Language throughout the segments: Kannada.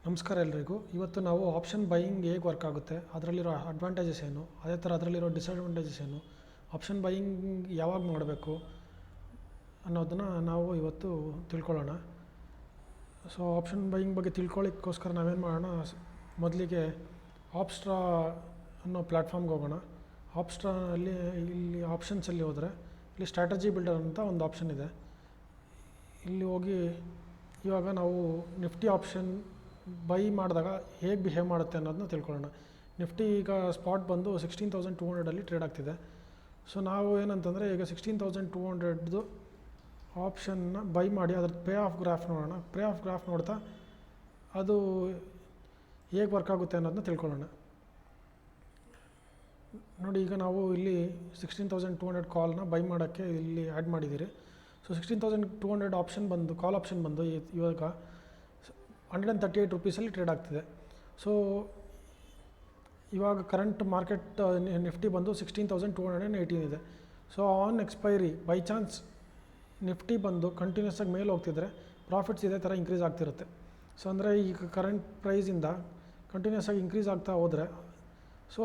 ನಮಸ್ಕಾರ ಎಲ್ರಿಗೂ. ಇವತ್ತು ನಾವು ಆಪ್ಷನ್ ಬೈಯಿಂಗ್ ಹೇಗೆ ವರ್ಕ್ ಆಗುತ್ತೆ, ಅದರಲ್ಲಿರೋ ಅಡ್ವಾಂಟೇಜಸ್ ಏನು, ಅದೇ ಥರ ಅದರಲ್ಲಿರೋ ಡಿಸಡ್ವಾಂಟೇಜಸ್ ಏನು, ಆಪ್ಷನ್ ಬೈಯಿಂಗ್ ಯಾವಾಗ ಮಾಡಬೇಕು ಅನ್ನೋದನ್ನು ನಾವು ಇವತ್ತು ತಿಳ್ಕೊಳ್ಳೋಣ. ಸೊ ಆಪ್ಷನ್ ಬೈಯಿಂಗ್ ಬಗ್ಗೆ ತಿಳ್ಕೊಳ್ಳೋಕ್ಕೋಸ್ಕರ ನಾವೇನು ಮಾಡೋಣ, ಮೊದಲಿಗೆ ಆಪ್ಸ್ಟ್ರಾ ಅನ್ನೋ ಪ್ಲ್ಯಾಟ್ಫಾರ್ಮ್ಗೆ ಹೋಗೋಣ. ಆಪ್ಸ್ಟ್ರಾನಲ್ಲಿ ಇಲ್ಲಿ ಆಪ್ಷನ್ಸಲ್ಲಿ ಹೋದರೆ ಇಲ್ಲಿ ಸ್ಟ್ರಾಟಜಿ ಬಿಲ್ಡರ್ ಅಂತ ಒಂದು ಆಪ್ಷನ್ ಇದೆ. ಇಲ್ಲಿ ಹೋಗಿ ಇವಾಗ ನಾವು ನಿಫ್ಟಿ ಆಪ್ಷನ್ ಬೈ ಮಾಡಿದಾಗ ಹೇಗೆ ಬಿಹೇವ್ ಮಾಡುತ್ತೆ ಅನ್ನೋದನ್ನ ತಿಳ್ಕೊಳ್ಳೋಣ. ನಿಫ್ಟಿ ಈಗ ಸ್ಪಾಟ್ ಬಂದು 16,200 ಟ್ರೇಡ್ ಆಗ್ತಿದೆ. ಸೊ ನಾವು ಏನಂತಂದರೆ ಈಗ 16,200 ಆಪ್ಷನ್ನ ಬೈ ಮಾಡಿ ಅದ್ರ ಪೇ ಆಫ್ ಗ್ರಾಫ್ ನೋಡೋಣ. ಪೇ ಆಫ್ ಗ್ರಾಫ್ ನೋಡ್ತಾ ಅದು ಹೇಗೆ ವರ್ಕ್ ಆಗುತ್ತೆ ಅನ್ನೋದನ್ನ ತಿಳ್ಕೊಳ್ಳೋಣ. ನೋಡಿ, ಈಗ ನಾವು ಇಲ್ಲಿ 16,200 ಕಾಲ್ನ ಬೈ ಮಾಡೋಕ್ಕೆ ಇಲ್ಲಿ ಆ್ಯಡ್ ಮಾಡಿದ್ದೀರಿ. ಸೊ 16,200 ಆಪ್ಷನ್ ಬಂದು ಕಾಲ್ ಆಪ್ಷನ್ ಬಂದು ಇವಾಗ 138 ರುಪೀಸಲ್ಲಿ ಟ್ರೇಡ್ ಆಗ್ತಿದೆ. ಸೊ ಇವಾಗ ಕರೆಂಟ್ ಮಾರ್ಕೆಟ್ ನಿಫ್ಟಿ ಬಂದು 16,218 ಇದೆ. So on expiry by chance Nifty ಬಂದು ಕಂಟಿನ್ಯೂಸ್ ಆಗಿ ಮೇಲೆ ಹೋಗ್ತಿದ್ರೆ ಪ್ರಾಫಿಟ್ಸ್ ಇದೇ ಥರ ಇಂಕ್ರೀಸ್ ಆಗ್ತಿರುತ್ತೆ. ಸೊ ಅಂದರೆ ಈಗ ಕರೆಂಟ್ ಪ್ರೈಸಿಂದ ಕಂಟಿನ್ಯೂಸ್ ಆಗಿ ಇಂಕ್ರೀಸ್ ಆಗ್ತಾ ಹೋದರೆ ಸೊ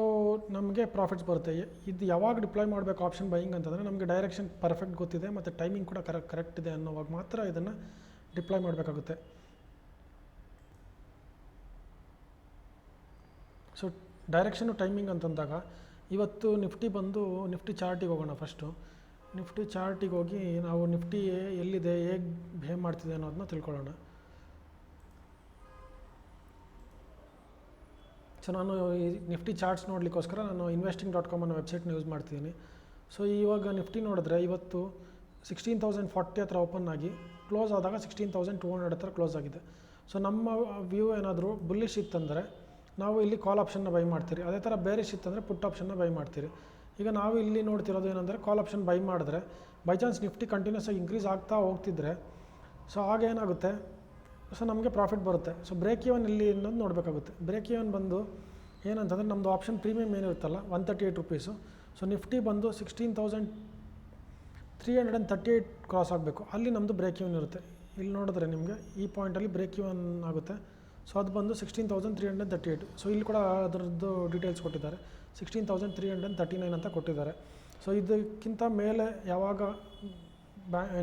ನಮಗೆ ಪ್ರಾಫಿಟ್ಸ್ ಬರುತ್ತೆ. ಇದು ಯಾವಾಗ ಡಿಪ್ಲಾಯ್ ಮಾಡಬೇಕು ಆಪ್ಷನ್ ಬೈಯಿಂಗ್ ಅಂತಂದರೆ ನಮಗೆ ಡೈರೆಕ್ಷನ್ ಪರ್ಫೆಕ್ಟ್ ಗೊತ್ತಿದೆ ಮತ್ತು ಟೈಮಿಂಗ್ ಕೂಡ ಕರೆಕ್ಟ್ ಇದೆ ಅನ್ನೋವಾಗ ಮಾತ್ರ ಇದನ್ನು ಡಿಪ್ಲಾಯ್ ಮಾಡಬೇಕಾಗುತ್ತೆ. ಸೊ ಡೈರೆಕ್ಷನು ಟೈಮಿಂಗ್ ಅಂತಂದಾಗ ಇವತ್ತು ನಿಫ್ಟಿ ಬಂದು ನಿಫ್ಟಿ ಚಾರ್ಟಿಗೆ ಹೋಗೋಣ. ಫಸ್ಟು ನಿಫ್ಟಿ ಚಾರ್ಟಿಗೆ ಹೋಗಿ ನಾವು ನಿಫ್ಟಿ ಎಲ್ಲಿದೆ, ಹೇಗೆ ಬಿಹೇವ್ ಮಾಡ್ತಿದೆ ಅನ್ನೋದನ್ನ ತಿಳ್ಕೊಳ್ಳೋಣ. ಸೊ ನಾನು ಈ ನಿಫ್ಟಿ ಚಾರ್ಟ್ಸ್ ನೋಡಲಿಕ್ಕೋಸ್ಕರ ನಾನು investing.com ಅನ್ನೋ ವೆಬ್ಸೈಟ್ನ ಯೂಸ್ ಮಾಡ್ತಿದ್ದೀನಿ. ಸೊ ಇವಾಗ ನಿಫ್ಟಿ ನೋಡಿದ್ರೆ ಇವತ್ತು 16,040 ಹತ್ರ ಓಪನ್ ಆಗಿ ಕ್ಲೋಸ್ ಆದಾಗ 16,200 ಹತ್ರ ಕ್ಲೋಸ್ ಆಗಿದೆ. ಸೊ ನಮ್ಮ ವ್ಯೂ ಏನಾದರೂ ಬುಲ್ಲಿಶ್ ಇತ್ತಂದರೆ ನಾವು ಇಲ್ಲಿ ಕಾಲ್ ಆಪ್ಷನ್ನ ಬೈ ಮಾಡ್ತೀರಿ, ಅದೇ ಥರ ಬೇರಿಶ್ ಇತ್ತಂದರೆ ಪುಟ್ ಆಪ್ಷನ್ನ ಬೈ ಮಾಡ್ತೀರಿ. ಈಗ ನಾವು ಇಲ್ಲಿ ನೋಡ್ತಿರೋದು ಏನಂದರೆ ಕಾಲ್ ಆಪ್ಷನ್ ಬೈ ಮಾಡಿದ್ರೆ ಬೈ ಚಾನ್ಸ್ ನಿಫ್ಟಿ ಕಂಟಿನ್ಯೂಸ್ ಆಗಿ ಇಂಕ್ರೀಸ್ ಆಗ್ತಾ ಹೋಗ್ತಿದ್ರೆ ಸೊ ಆಗೇನಾಗುತ್ತೆ, ಸೊ ನಮಗೆ ಪ್ರಾಫಿಟ್ ಬರುತ್ತೆ. ಸೊ ಬ್ರೇಕ್ ಈವನ್ ಇಲ್ಲಿ ಅನ್ನೋದು ನೋಡಬೇಕಾಗುತ್ತೆ. ಬ್ರೇಕ್ ಈವನ್ ಬಂದು ಏನಂತಂದರೆ ನಮ್ಮದು ಆಪ್ಷನ್ ಪ್ರೀಮಿಯಮ್ ಏನಿರುತ್ತಲ್ಲ 138 ರುಪೀಸು. ಸೊ ನಿಫ್ಟಿ ಬಂದು 16,338 ಕ್ರಾಸ್ ಆಗಬೇಕು, ಅಲ್ಲಿ ನಮ್ಮದು ಬ್ರೇಕ್ ಈವನ್ ಇರುತ್ತೆ. ಇಲ್ಲಿ ನೋಡಿದ್ರೆ ನಿಮಗೆ ಈ ಪಾಯಿಂಟಲ್ಲಿ ಬ್ರೇಕ್ ಈವನ್ ಆಗುತ್ತೆ. ಸೊ ಅದು ಬಂದು 16,338. ಸೊ ಇಲ್ಲಿ ಕೂಡ ಅದರದ್ದು ಡೀಟೇಲ್ಸ್ ಕೊಟ್ಟಿದ್ದಾರೆ, 16,339 ಅಂತ ಕೊಟ್ಟಿದ್ದಾರೆ. ಸೊ ಇದಕ್ಕಿಂತ ಮೇಲೆ ಯಾವಾಗ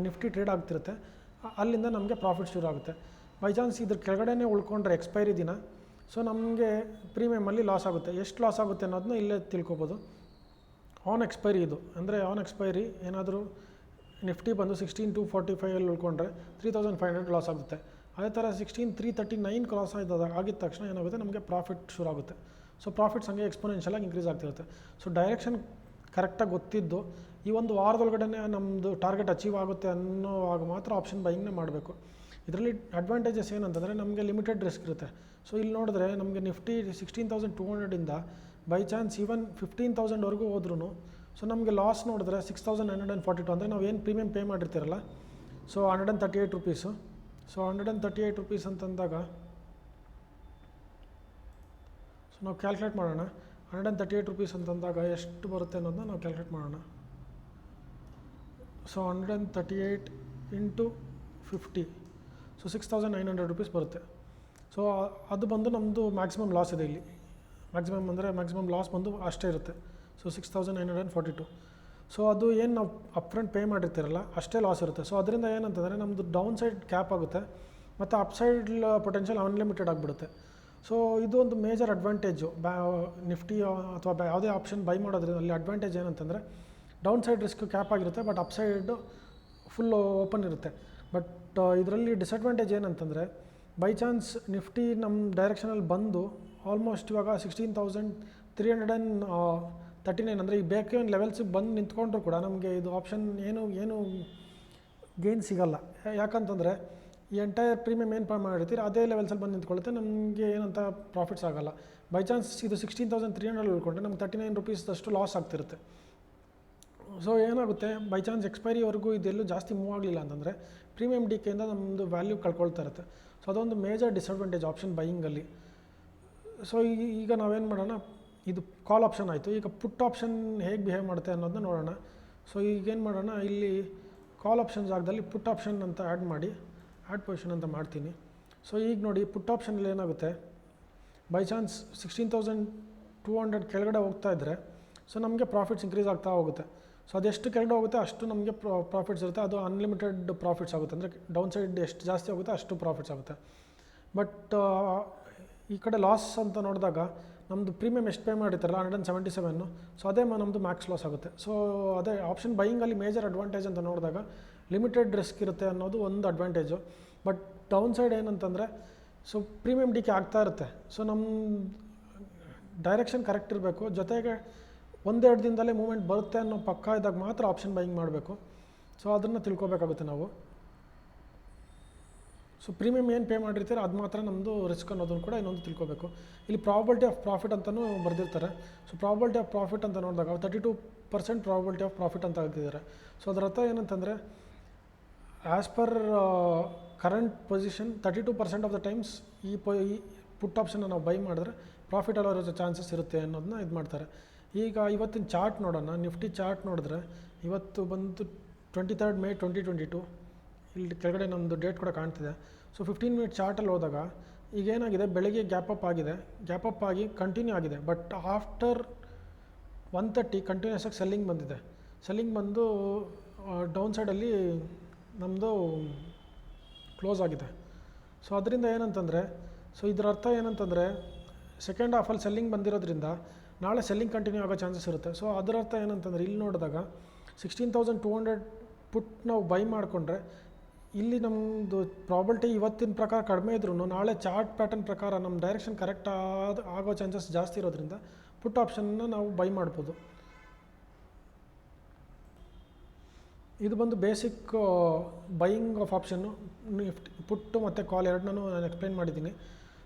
ನಿಫ್ಟಿ ಟ್ರೇಡ್ ಆಗ್ತಿರುತ್ತೆ ಅಲ್ಲಿಂದ ನಮಗೆ ಪ್ರಾಫಿಟ್ ಶುರು ಆಗುತ್ತೆ. ಬೈ ಚಾನ್ಸ್ ಇದ್ರ ಕೆಳಗಡೆನೇ ಉಳ್ಕೊಂಡ್ರೆ ಎಕ್ಸ್ಪೈರಿ ದಿನ ಸೊ ನಮಗೆ ಪ್ರೀಮಿಯಮಲ್ಲಿ ಲಾಸ್ ಆಗುತ್ತೆ. ಎಷ್ಟು ಲಾಸ್ ಆಗುತ್ತೆ ಅನ್ನೋದನ್ನ ಇಲ್ಲೇ ತಿಳ್ಕೊಬೋದು. ಆನ್ ಎಕ್ಸ್ಪೈರಿ ಇದು ಅಂದರೆ ಆನ್ ಎಕ್ಸ್ಪೈರಿ ಏನಾದರೂ ನಿಫ್ಟಿ ಬಂದು 16,245 ಉಳ್ಕೊಂಡ್ರೆ 3,500 ಲಾಸ್ ಆಗುತ್ತೆ. ಅದೇ ಥರ 16,339 ಕ್ರಾಸ್ ಆಗಿದ ತಕ್ಷಣ ಏನಾಗುತ್ತೆ, ನಮಗೆ ಪ್ರಾಫಿಟ್ ಶುರು ಆಗುತ್ತೆ. ಸೊ ಪ್ರಾಫಿಟ್ಸ್ ಹಂಗೆ ಎಕ್ಸ್ಪೋನೆನ್ಷಿಯಲಾಗಿ ಇಂಕ್ರೀಸ್ ಆಗ್ತಿರುತ್ತೆ. ಸೊ ಡೈರೆಕ್ಷನ್ ಕರೆಕ್ಟಾಗಿ ಗೊತ್ತಿದ್ದು ಈ ಒಂದು ವಾರದೊಳಗಡೆ ನಮ್ಮದು ಟಾರ್ಗೆಟ್ ಅಚೀವ್ ಆಗುತ್ತೆ ಅನ್ನೋವಾಗ ಮಾತ್ರ ಆಪ್ಷನ್ ಬೈಯಿಂಗ್ನ ಮಾಡಬೇಕು. ಇದರಲ್ಲಿ ಅಡ್ವಾಂಟೇಜಸ್ ಏನಂತಂದರೆ ನಮಗೆ ಲಿಮಿಟೆಡ್ ರಿಸ್ಕ್ ಇರುತ್ತೆ. ಸೊ ಇಲ್ಲಿ ನೋಡಿದ್ರೆ ನಮಗೆ ನಿಫ್ಟಿ 16,200 ಬೈ ಚಾನ್ಸ್ ಈವನ್ 15,000ವರೆಗೂ ಹೋದ್ರೂ ಸೊ ನಮಗೆ ಲಾಸ್ ನೋಡಿದ್ರೆ 6,942 ಅಂದರೆ ನಾವು ಏನು ಪ್ರೀಮಿಯಮ್ ಪೇ ಮಾಡಿರ್ತೀರಲ್ಲ ಸೊ 138 ರುಪೀಸು. ಸೊ 138 ರುಪೀಸ್ ಅಂತಂದಾಗ ಸೊ ನಾವು ಕ್ಯಾಲ್ಕುಲೇಟ್ ಮಾಡೋಣ. 138 ರುಪೀಸ್ ಅಂತಂದಾಗ ಎಷ್ಟು ಬರುತ್ತೆ ಅನ್ನೋದನ್ನ ನಾವು ಕ್ಯಾಲ್ಕುಲೇಟ್ ಮಾಡೋಣ. ಸೊ 138 ಇಂಟು 50 ಸೊ 6,900 ರುಪೀಸ್ ಬರುತ್ತೆ. ಸೊ ಅದು ಬಂದು ನಮ್ಮದು ಮ್ಯಾಕ್ಸಿಮಮ್ ಲಾಸ್ ಇದೆ ಇಲ್ಲಿ. ಮ್ಯಾಕ್ಸಿಮಮ್ ಅಂದರೆ ಮ್ಯಾಕ್ಸಿಮಮ್ ಲಾಸ್ ಬಂದು ಅಷ್ಟೇ ಇರುತ್ತೆ. ಸೊ 6,942. ಸೊ ಅದು ಏನು ನಾವು ಅಪ್ಫ್ರಂಟ್ ಪೇ ಮಾಡಿರ್ತೀರಲ್ಲ ಅಷ್ಟೇ ಲಾಸ್ ಇರುತ್ತೆ. ಸೊ ಅದರಿಂದ ಏನಂತಂದರೆ ನಮ್ಮದು ಡೌನ್ ಸೈಡ್ ಕ್ಯಾಪ್ ಆಗುತ್ತೆ ಮತ್ತು ಅಪ್ಸೈಡ್ ಪೊಟೆನ್ಷಿಯಲ್ ಅನ್ಲಿಮಿಟೆಡ್ ಆಗಿಬಿಡುತ್ತೆ. ಸೊ ಇದು ಒಂದು ಮೇಜರ್ ಅಡ್ವಾಂಟೇಜು ನಿಫ್ಟಿ ಅಥವಾ ಯಾವುದೇ ಆಪ್ಷನ್ ಬೈ ಮಾಡೋದ್ರಿಂದ. ಅಲ್ಲಿ ಅಡ್ವಾಂಟೇಜ್ ಏನಂತಂದರೆ ಡೌನ್ ಸೈಡ್ ರಿಸ್ಕ್ ಕ್ಯಾಪ್ ಆಗಿರುತ್ತೆ, ಬಟ್ ಅಪ್ಸೈಡ್ ಫುಲ್ ಓಪನ್ ಇರುತ್ತೆ. ಬಟ್ ಇದರಲ್ಲಿ ಡಿಸಡ್ವಾಂಟೇಜ್ ಏನಂತಂದರೆ ಬೈ ಚಾನ್ಸ್ ನಿಫ್ಟಿ ನಮ್ಮ ಡೈರೆಕ್ಷನಲ್ಲಿ ಬಂದು ಆಲ್ಮೋಸ್ಟ್ ಇವಾಗ 16,339 ಅಂದರೆ ಈ ಬ್ರೇಕ್ ಈವನ್ ಲೆವೆಲ್ಸಿಗೆ ಬಂದು ನಿಂತ್ಕೊಂಡ್ರು ಕೂಡ ನಮಗೆ ಇದು ಆಪ್ಷನ್ ಏನು ಗೇನ್ ಸಿಗಲ್ಲ. ಯಾಕಂತಂದರೆ ಈ ಎಂಟೈರ್ ಪ್ರೀಮಿಯಮ್ ಏನು ಮಾಡಿರ್ತೀರಿ ಅದೇ ಲೆವೆಲ್ಸಲ್ಲಿ ಬಂದು ನಿಂತ್ಕೊಳ್ಳುತ್ತೆ, ನಮಗೆ ಏನಂತ ಪ್ರಾಫಿಟ್ಸ್ ಆಗೋಲ್ಲ. ಬೈ ಚಾನ್ಸ್ ಇದು 16,300 ಉಳ್ಕೊಂಡ್ರೆ ನಮ್ಗೆ 39 ರುಪೀಸ್ದಷ್ಟು ಲಾಸ್ ಆಗ್ತಿರುತ್ತೆ. ಸೊ ಏನಾಗುತ್ತೆ, ಬೈ ಚಾನ್ಸ್ ಎಕ್ಸ್ಪೈರಿವರೆಗೂ ಇದೆಲ್ಲೂ ಜಾಸ್ತಿ ಮೂವ್ ಆಗಲಿಲ್ಲ ಅಂತಂದರೆ ಪ್ರೀಮಿಯಮ್ ಡಿಕೆಯಿಂದ ನಮ್ಮದು ವ್ಯಾಲ್ಯೂ ಕಳ್ಕೊಳ್ತಾ ಇರುತ್ತೆ. ಸೊ ಅದೊಂದು ಮೇಜರ್ ಡಿಸಡ್ವಾಂಟೇಜ್ ಆಪ್ಷನ್ ಬೈಯಿಂಗಲ್ಲಿ. ಸೊ ಈಗ ನಾವೇನು ಮಾಡೋಣ, ಇದು ಕಾಲ್ ಆಪ್ಷನ್ ಆಯಿತು. ಈಗ ಪುಟ್ ಆಪ್ಷನ್ ಹೇಗೆ ಬಿಹೇವ್ ಮಾಡುತ್ತೆ ಅನ್ನೋದನ್ನ ನೋಡೋಣ. ಸೊ ಈಗೇನು ಮಾಡೋಣ, ಇಲ್ಲಿ ಕಾಲ್ ಆಪ್ಷನ್ ಜಾಗದಲ್ಲಿ ಪುಟ್ ಆಪ್ಷನ್ ಅಂತ ಆ್ಯಡ್ ಮಾಡಿ ಆ್ಯಡ್ ಪೊಸಿಷನ್ ಅಂತ ಮಾಡ್ತೀನಿ. ಸೊ ಈಗ ನೋಡಿ ಪುಟ್ ಆಪ್ಷನಲ್ಲಿ ಏನಾಗುತ್ತೆ, ಬೈ ಚಾನ್ಸ್ 16,200 ಕೆಳಗಡೆ ಹೋಗ್ತಾ ಇದ್ದರೆ ಸೊ ನಮಗೆ ಪ್ರಾಫಿಟ್ಸ್ ಇನ್ಕ್ರೀಸ್ ಆಗ್ತಾ ಹೋಗುತ್ತೆ. ಸೊ ಅದೆಷ್ಟು ಕೆಳಗಡೆ ಹೋಗುತ್ತೆ ಅಷ್ಟು ನಮಗೆ ಪ್ರಾಫಿಟ್ಸ್ ಇರುತ್ತೆ. ಅದು ಅನ್ಲಿಮಿಟೆಡ್ ಪ್ರಾಫಿಟ್ಸ್ ಆಗುತ್ತೆ, ಅಂದರೆ ಡೌನ್ ಸೈಡ್ ಎಷ್ಟು ಜಾಸ್ತಿ ಹೋಗುತ್ತೆ ಅಷ್ಟು ಪ್ರಾಫಿಟ್ಸ್ ಆಗುತ್ತೆ. ಬಟ್ ಈ ಕಡೆ ಲಾಸ್ ಅಂತ ನೋಡಿದಾಗ ನಮ್ಮದು ಪ್ರೀಮಿಯಮ್ ಎಷ್ಟು ಪೇ ಮಾಡಿರ್ತಾರಲ್ಲ 177, ಸೊ ಅದೇ ನಮ್ಮದು ಮ್ಯಾಕ್ಸ್ ಲಾಸ್ ಆಗುತ್ತೆ. ಸೊ ಅದೇ ಆಪ್ಷನ್ ಬೈಯಿಂಗಲ್ಲಿ ಮೇಜರ್ ಅಡ್ವಾಂಟೇಜ್ ಅಂತ ನೋಡಿದಾಗ ಲಿಮಿಟೆಡ್ ರಿಸ್ಕ್ ಇರುತ್ತೆ ಅನ್ನೋದು ಒಂದು ಅಡ್ವಾಂಟೇಜು. ಬಟ್ ಡೌನ್ ಸೈಡ್ ಏನಂತಂದರೆ ಸೊ ಪ್ರೀಮಿಯಮ್ ಡಿಕೆ ಆಗ್ತಾ ಇರುತ್ತೆ. ಸೊ ನಮ್ಮ ಡೈರೆಕ್ಷನ್ ಕರೆಕ್ಟ್ ಇರಬೇಕು, ಜೊತೆಗೆ ಒಂದೆರಡು ದಿನದಲ್ಲೇ ಮೂವ್ಮೆಂಟ್ ಬರುತ್ತೆ ಅನ್ನೋ ಪಕ್ಕ ಇದ್ದಾಗ ಮಾತ್ರ ಆಪ್ಷನ್ ಬೈಯಿಂಗ್ ಮಾಡಬೇಕು. ಸೊ ಅದನ್ನು ತಿಳ್ಕೊಬೇಕಾಗುತ್ತೆ ನಾವು. ಸೊ ಪ್ರೀಮಿಯಮ್ ಏನು ಪೇ ಮಾಡಿರ್ತೀರೋ ಅದು ಮಾತ್ರ ನಮ್ಮದು ರಿಸ್ಕ್ ಅನ್ನೋದನ್ನು ಕೂಡ ಇನ್ನೊಂದು ತಿಳ್ಕೊಬೇಕು. ಇಲ್ಲಿ ಪ್ರಾಬಬಿಲಿಟಿ ಆಫ್ ಪ್ರಾಫಿಟ್ ಅಂತಲೂ ಬರೆದಿರ್ತಾರೆ. ಸೊ ಪ್ರಾಬಬಿಲಿಟಿ ಆಫ್ ಪ್ರಾಫಿಟ್ ಅಂತ ನೋಡಿದಾಗ 32% ಪ್ರಾಬಬಿಲಿಟಿ ಆಫ್ ಪ್ರಾಫಿಟ್ ಅಂತ ಹಾಕಿದ್ದಾರೆ. ಸೊ ಅದರ ಅರ್ಥ ಏನಂತಂದರೆ as per current position 32% of the times ಈ ಪುಟ್ ಆಪ್ಷನ್ನ ನಾವು ಬೈ ಮಾಡಿದ್ರೆ ಪ್ರಾಫಿಟ್ ಅಲ್ಲಿರೋ ಚಾನ್ಸಸ್ ಇರುತ್ತೆ ಅನ್ನೋದನ್ನ ಇದು ಮಾಡ್ತಾರೆ. ಈಗ ಇವತ್ತಿನ ಚಾರ್ಟ್ ನೋಡೋಣ. ನಿಫ್ಟಿ ಚಾರ್ಟ್ ನೋಡಿದ್ರೆ ಇವತ್ತು ಬಂದು 23 ಮೇ 2022, ಇಲ್ಲಿ ಕೆಳಗಡೆ ನಮ್ಮದು ಡೇಟ್ ಕೂಡ ಕಾಣ್ತಿದೆ. ಸೊ 15 ಮಿನಿಟ್ ಚಾರ್ಟಲ್ಲಿ ಹೋದಾಗ ಈಗೇನಾಗಿದೆ, ಬೆಳಗ್ಗೆ ಗ್ಯಾಪ್ ಅಪ್ ಆಗಿದೆ, ಗ್ಯಾಪ್ ಅಪ್ ಆಗಿ ಕಂಟಿನ್ಯೂ ಆಗಿದೆ. ಬಟ್ ಆಫ್ಟರ್ 130 ಕಂಟಿನ್ಯೂಸ್ ಆಗಿ ಸೆಲ್ಲಿಂಗ್ ಬಂದಿದೆ. ಸೆಲ್ಲಿಂಗ್ ಬಂದು ಡೌನ್ ಸೈಡಲ್ಲಿ ನಮ್ಮದು ಕ್ಲೋಸ್ ಆಗಿದೆ. ಸೊ ಅದರಿಂದ ಏನಂತಂದರೆ, ಸೊ ಇದರ ಅರ್ಥ ಏನಂತಂದರೆ ಸೆಕೆಂಡ್ ಹಾಫಲ್ಲಿ ಸೆಲ್ಲಿಂಗ್ ಬಂದಿರೋದ್ರಿಂದ ನಾಳೆ ಸೆಲ್ಲಿಂಗ್ ಕಂಟಿನ್ಯೂ ಆಗೋ ಚಾನ್ಸಸ್ ಇರುತ್ತೆ. ಸೊ ಅದರ ಅರ್ಥ ಏನಂತಂದರೆ ಇಲ್ಲಿ ನೋಡಿದಾಗ 16,200 ಪುಟ್ ನಾವು ಬೈ ಮಾಡಿಕೊಂಡ್ರೆ ಇಲ್ಲಿ ನಮ್ಮದು ಪ್ರಾಬಬಿಲಿಟಿ ಇವತ್ತಿನ ಪ್ರಕಾರ ಕಡಿಮೆ ಇದ್ರೂ ನಾಳೆ ಚಾರ್ಟ್ ಪ್ಯಾಟರ್ನ್ ಪ್ರಕಾರ ನಮ್ಮ ಡೈರೆಕ್ಷನ್ ಕರೆಕ್ಟ್ ಆಗೋ ಚಾನ್ಸಸ್ ಜಾಸ್ತಿ ಇರೋದ್ರಿಂದ ಪುಟ್ ಆಪ್ಷನ್ನ ನಾವು ಬೈ ಮಾಡ್ಬೋದು. ಇದು ಬಂದು ಬೇಸಿಕ್ ಬೈಯಿಂಗ್ ಆಫ್ ಆಪ್ಷನ್ನು. ಪುಟ್ಟು ಮತ್ತು ಕಾಲ್ ಎರಡನ್ನೂ ನಾನು ಎಕ್ಸ್ಪ್ಲೈನ್ ಮಾಡಿದ್ದೀನಿ.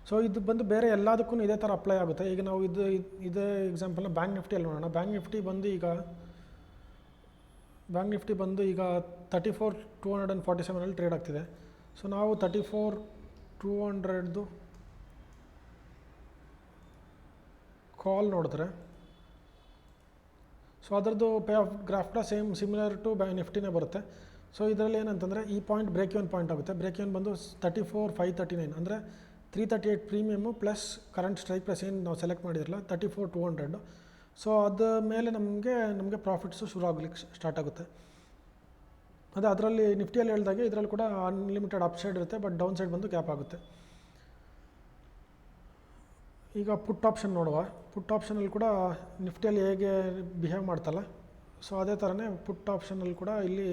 ಸೊ ಇದು ಬಂದು ಬೇರೆ ಎಲ್ಲದಕ್ಕೂ ಇದೇ ಥರ ಅಪ್ಲೈ ಆಗುತ್ತೆ. ಈಗ ನಾವು ಇದೇ ಎಕ್ಸಾಂಪಲ್ನ ಬ್ಯಾಂಕ್ ನಿಫ್ಟಿಯಲ್ಲಿ ನೋಡೋಣ. ಬ್ಯಾಂಕ್ ನಿಫ್ಟಿ ಬಂದು ಈಗ 34,247 ಟ್ರೇಡ್ ಆಗ್ತಿದೆ. ಸೊ ನಾವು 34,200 ಕಾಲ್ ನೋಡಿದ್ರೆ ಸೊ ಅದರದ್ದು ಪೇ ಆಫ್ ಗ್ರಾಫ್ ಕೂಡ ಸಿಮಿಲರ್ ಟು ನಿಫ್ಟಿನೇ ಬರುತ್ತೆ. ಸೊ ಇದರಲ್ಲಿ ಏನಂತಂದರೆ ಈ ಪಾಯಿಂಟ್ ಬ್ರೇಕ್ ಇವನ್ ಪಾಯಿಂಟ್ ಆಗುತ್ತೆ. ಬ್ರೇಕ್ ಇವನ್ ಬಂದು 34,539, ಅಂದರೆ 338 premium plus current strike price ಏನು ನಾವು ಸೆಲೆಕ್ಟ್ ಮಾಡಿರಲ್ಲ 34,200. ಸೊ ಅದ ಮೇಲೆ ನಮಗೆ ಪ್ರಾಫಿಟ್ಸು ಶುರು ಆಗಲಿಕ್ಕೆ ಸ್ಟಾರ್ಟ್ ಆಗುತ್ತೆ. ಅದೇ ಅದರಲ್ಲಿ ನಿಫ್ಟಿಯಲ್ಲಿ ಹೇಳಿದಾಗೆ ಇದರಲ್ಲಿ ಕೂಡ ಅನ್ಲಿಮಿಟೆಡ್ ಅಪ್ ಸೈಡ್ ಇರುತ್ತೆ, ಬಟ್ ಡೌನ್ ಸೈಡ್ ಬಂದು ಗ್ಯಾಪ್ ಆಗುತ್ತೆ. ಈಗ ಪುಟ್ ಆಪ್ಷನ್ ನೋಡುವ. ಪುಟ್ ಆಪ್ಷನಲ್ಲಿ ಕೂಡ ನಿಫ್ಟಿಯಲ್ಲಿ ಹೇಗೆ ಬಿಹೇವ್ ಮಾಡ್ತಲ್ಲ, ಸೊ ಅದೇ ಥರನೇ ಪುಟ್ ಆಪ್ಷನಲ್ಲಿ ಕೂಡ ಇಲ್ಲಿ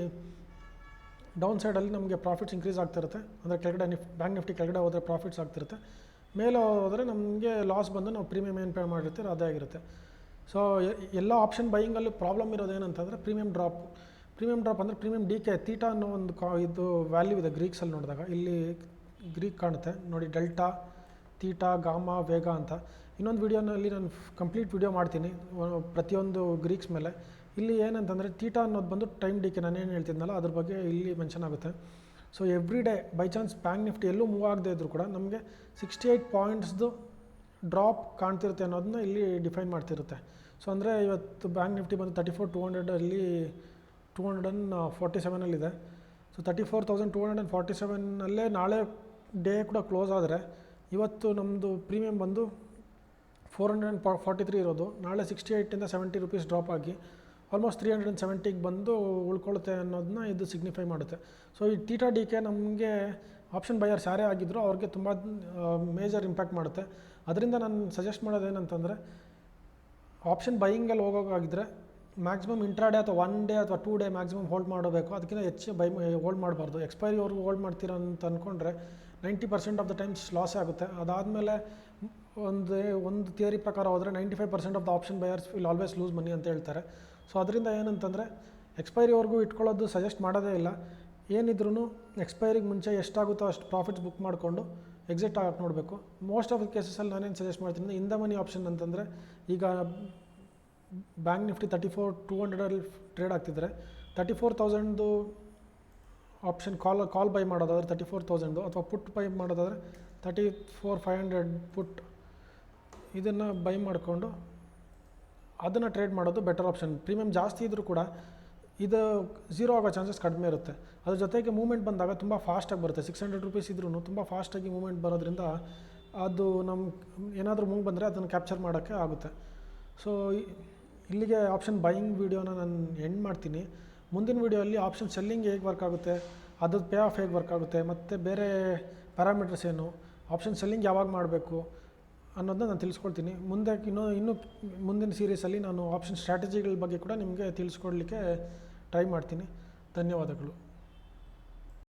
ಡೌನ್ ಸೈಡಲ್ಲಿ ನಮಗೆ ಪ್ರಾಫಿಟ್ಸ್ ಇನ್ಕ್ರೀಸ್ ಆಗ್ತಿರುತ್ತೆ. ಅಂದರೆ ಕೆಳಗಡೆ ಬ್ಯಾಂಕ್ ನಿಫ್ಟಿ ಕೆಳಗಡೆ ಹೋದರೆ ಪ್ರಾಫಿಟ್ಸ್ ಆಗ್ತಿರುತ್ತೆ, ಮೇಲೆ ಹೋದರೆ ನಮಗೆ ಲಾಸ್ ಬಂದು ನಾವು ಪ್ರೀಮಿಯಮ್ ಏನು ಪೇ ಮಾಡಿರ್ತೀರೋ ಅದೇ ಆಗಿರುತ್ತೆ. ಸೊ ಎಲ್ಲ ಆಪ್ಷನ್ ಬೈಯಿಂಗಲ್ಲಿ ಪ್ರಾಬ್ಲಮ್ ಇರೋದು ಏನಂತಂದರೆ ಪ್ರೀಮಿಯಮ್ ಡ್ರಾಪ್ ಅಂದರೆ ಪ್ರೀಮಿಯಮ್ ಡಿಕೆ ತೀಟಾ ಅನ್ನೋ ಒಂದು ಇದು ವ್ಯಾಲ್ಯೂ ಇದೆ ಗ್ರೀಕ್ಸಲ್ಲಿ ನೋಡಿದಾಗ. ಇಲ್ಲಿ ಗ್ರೀಕ್ ಕಾಣುತ್ತೆ ನೋಡಿ, ಡೆಲ್ಟಾ, ತೀಟಾ, ಗಾಮಾ, ವೇಗ ಅಂತ. ಇನ್ನೊಂದು ವೀಡಿಯೋನಲ್ಲಿ ನಾನು ಕಂಪ್ಲೀಟ್ ವೀಡಿಯೋ ಮಾಡ್ತೀನಿ ಪ್ರತಿಯೊಂದು ಗ್ರೀಕ್ಸ್ ಮೇಲೆ. ಇಲ್ಲಿ ಏನಂತಂದರೆ ತೀಟಾ ಅನ್ನೋದು ಬಂದು ಟೈಮ್ ಡಿಕೆ, ನಾನೇನು ಹೇಳ್ತಿದ್ನಲ್ಲ ಅದ್ರ ಬಗ್ಗೆ ಇಲ್ಲಿ ಮೆನ್ಷನ್ ಆಗುತ್ತೆ. So every day by chance bank Nifty ಎಲ್ಲೂ ಮೂವ್ ಆಗದೆ ಇದ್ದರೂ ಕೂಡ ನಮಗೆ 68 ಪಾಯಿಂಟ್ಸ್ದು ಡ್ರಾಪ್ ಕಾಣ್ತಿರುತ್ತೆ ಅನ್ನೋದನ್ನ ಇಲ್ಲಿ ಡಿಫೈನ್ ಮಾಡ್ತಿರುತ್ತೆ. ಸೊ ಅಂದರೆ ಇವತ್ತು ಬ್ಯಾಂಕ್ ನಿಫ್ಟಿ ಬಂದು 34,200 247 ಸೊ 34,247 ನಾಳೆ ಡೇ ಕೂಡ ಕ್ಲೋಸ್ ಆದರೆ ಇವತ್ತು ನಮ್ಮದು ಪ್ರೀಮಿಯಮ್ ಬಂದು 443 ಇರೋದು ನಾಳೆ 68ಇಂದ 70 ರೂಪೀಸ್ ಡ್ರಾಪ್ ಆಗಿ ಆಲ್ಮೋಸ್ಟ್ 370ಗೆ ಬಂದು ಉಳ್ಕೊಳ್ಳುತ್ತೆ ಅನ್ನೋದನ್ನ ಇದು ಸಿಗ್ನಿಫೈ ಮಾಡುತ್ತೆ. ಸೊ ಈ ತೀಟಾ ಡಿ ಕೆ ನಮಗೆ ಆಪ್ಷನ್ ಬೈಯರ್ಸ್ ಯಾರೇ ಆಗಿದ್ದರೂ ಅವ್ರಿಗೆ ತುಂಬ ಮೇಜರ್ ಇಂಪ್ಯಾಕ್ಟ್ ಮಾಡುತ್ತೆ. ಅದರಿಂದ ನಾನು ಸಜೆಸ್ಟ್ ಮಾಡೋದೇನಂತಂದರೆ ಆಪ್ಷನ್ ಬೈಯಿಂಗಲ್ಲಿ ಹೋಗೋಕ್ಕಾಗಿದ್ದರೆ ಮ್ಯಾಕ್ಸಿಮಮ್ ಇಂಟ್ರಾಡೇ ಅಥವಾ 1 ಡೇ ಅಥವಾ 2 ಡೇ ಮ್ಯಾಕ್ಸಿಮಮ್ ಹೋಲ್ಡ್ ಮಾಡಬೇಕು. ಅದಕ್ಕಿಂತ ಹೆಚ್ಚು ಹೋಲ್ಡ್ ಮಾಡಬಾರ್ದು. ಎಕ್ಸ್ಪೈರಿವರೆಗೂ ಹೋಲ್ಡ್ ಮಾಡ್ತೀರಾ ಅಂತ ಅಂದ್ಕೊಂಡ್ರೆ 90% ಆಫ್ ದ ಟೈಮ್ಸ್ ಲಾಸೇ ಆಗುತ್ತೆ. ಅದಾದಮೇಲೆ ಒಂದು ಥಿಯರಿ ಪ್ರಕಾರ ಹೋದರೆ 95% of the option buyers will always lose money ಅಂತ ಹೇಳ್ತಾರೆ. ಸೊ ಅದರಿಂದ ಏನಂತಂದರೆ ಎಕ್ಸ್ಪೈರಿವರೆಗೂ ಇಟ್ಕೊಳ್ಳೋದು ಸಜೆಸ್ಟ್ ಮಾಡೋದೇ ಇಲ್ಲ. ಏನಿದ್ರೂ ಎಕ್ಸ್ಪೈರಿಗೆ ಮುಂಚೆ ಎಷ್ಟಾಗುತ್ತೋ ಅಷ್ಟು ಪ್ರಾಫಿಟ್ಸ್ ಬುಕ್ ಮಾಡಿಕೊಂಡು ಎಕ್ಸಿಟ್ ಆಗಕ್ಕೆ ನೋಡಬೇಕು. ಮೋಸ್ಟ್ ಆಫ್ ದ ಕೇಸಸಲ್ಲಿ ನಾನೇನು ಸಜೆಸ್ಟ್ ಮಾಡ್ತೀನಿ, ಇನ್ ದ ಮನಿ ಆಪ್ಷನ್ ಅಂತಂದರೆ ಈಗ ಬ್ಯಾಂಕ್ ನಿಫ್ಟಿ 34,200 ಟ್ರೇಡ್ ಆಗ್ತಿದ್ರೆ 34,000 ಆಪ್ಷನ್ ಕಾಲ್ ಬೈ ಮಾಡೋದಾದರೆ 34,000 ಅಥವಾ ಪುಟ್ ಬೈ ಮಾಡೋದಾದರೆ 34,500 ಪುಟ್ ಇದನ್ನು ಬೈ ಮಾಡಿಕೊಂಡು ಅದನ್ನು ಟ್ರೇಡ್ ಮಾಡೋದು ಬೆಟರ್ ಆಪ್ಷನ್. ಪ್ರೀಮಿಯಮ್ ಜಾಸ್ತಿ ಇದ್ದರೂ ಕೂಡ ಇದು ಝೀರೋ ಆಗೋ ಚಾನ್ಸಸ್ ಕಡಿಮೆ ಇರುತ್ತೆ. ಅದ್ರ ಜೊತೆಗೆ ಮೂವ್ಮೆಂಟ್ ಬಂದಾಗ ತುಂಬ ಫಾಸ್ಟಾಗಿ ಬರುತ್ತೆ. 600 ರೂಪೀಸ್ ಇದ್ರೂ ತುಂಬ ಫಾಸ್ಟಾಗಿ ಮೂವ್ಮೆಂಟ್ ಬರೋದ್ರಿಂದ ಅದು ನಮ್ಮ ಏನಾದರೂ ಮೂವ್ ಬಂದರೆ ಅದನ್ನು ಕ್ಯಾಪ್ಚರ್ ಮಾಡೋಕ್ಕೆ ಆಗುತ್ತೆ. ಸೊ ಇಲ್ಲಿಗೆ ಆಪ್ಷನ್ ಬೈಯಿಂಗ್ ವೀಡಿಯೋನ ನಾನು ಎಂಡ್ ಮಾಡ್ತೀನಿ. ಮುಂದಿನ ವೀಡಿಯೋಲ್ಲಿ ಆಪ್ಷನ್ ಸೆಲ್ಲಿಂಗ್ ಹೇಗೆ ವರ್ಕ್ ಆಗುತ್ತೆ, ಅದ್ರದ್ದು ಪೇ ಆಫ್ ಹೇಗೆ ವರ್ಕ್ ಆಗುತ್ತೆ, ಮತ್ತು ಬೇರೆ ಪ್ಯಾರಾಮೀಟರ್ಸ್ ಏನು, ಆಪ್ಷನ್ ಸೆಲ್ಲಿಂಗ್ ಯಾವಾಗ ಮಾಡಬೇಕು ಅನ್ನೋದನ್ನ ನಾನು ತಿಳಿಸ್ಕೊಡ್ತೀನಿ. ಮುಂದೆ ಇನ್ನೂ ಮುಂದಿನ ಸೀರೀಸಲ್ಲಿ ನಾನು ಆಪ್ಷನ್ ಸ್ಟ್ರಾಟಜಿಗಳ ಬಗ್ಗೆ ಕೂಡ ನಿಮಗೆ ತಿಳಿಸ್ಕೊಡ್ಲಿಕ್ಕೆ ಟ್ರೈ ಮಾಡ್ತೀನಿ. ಧನ್ಯವಾದಗಳು.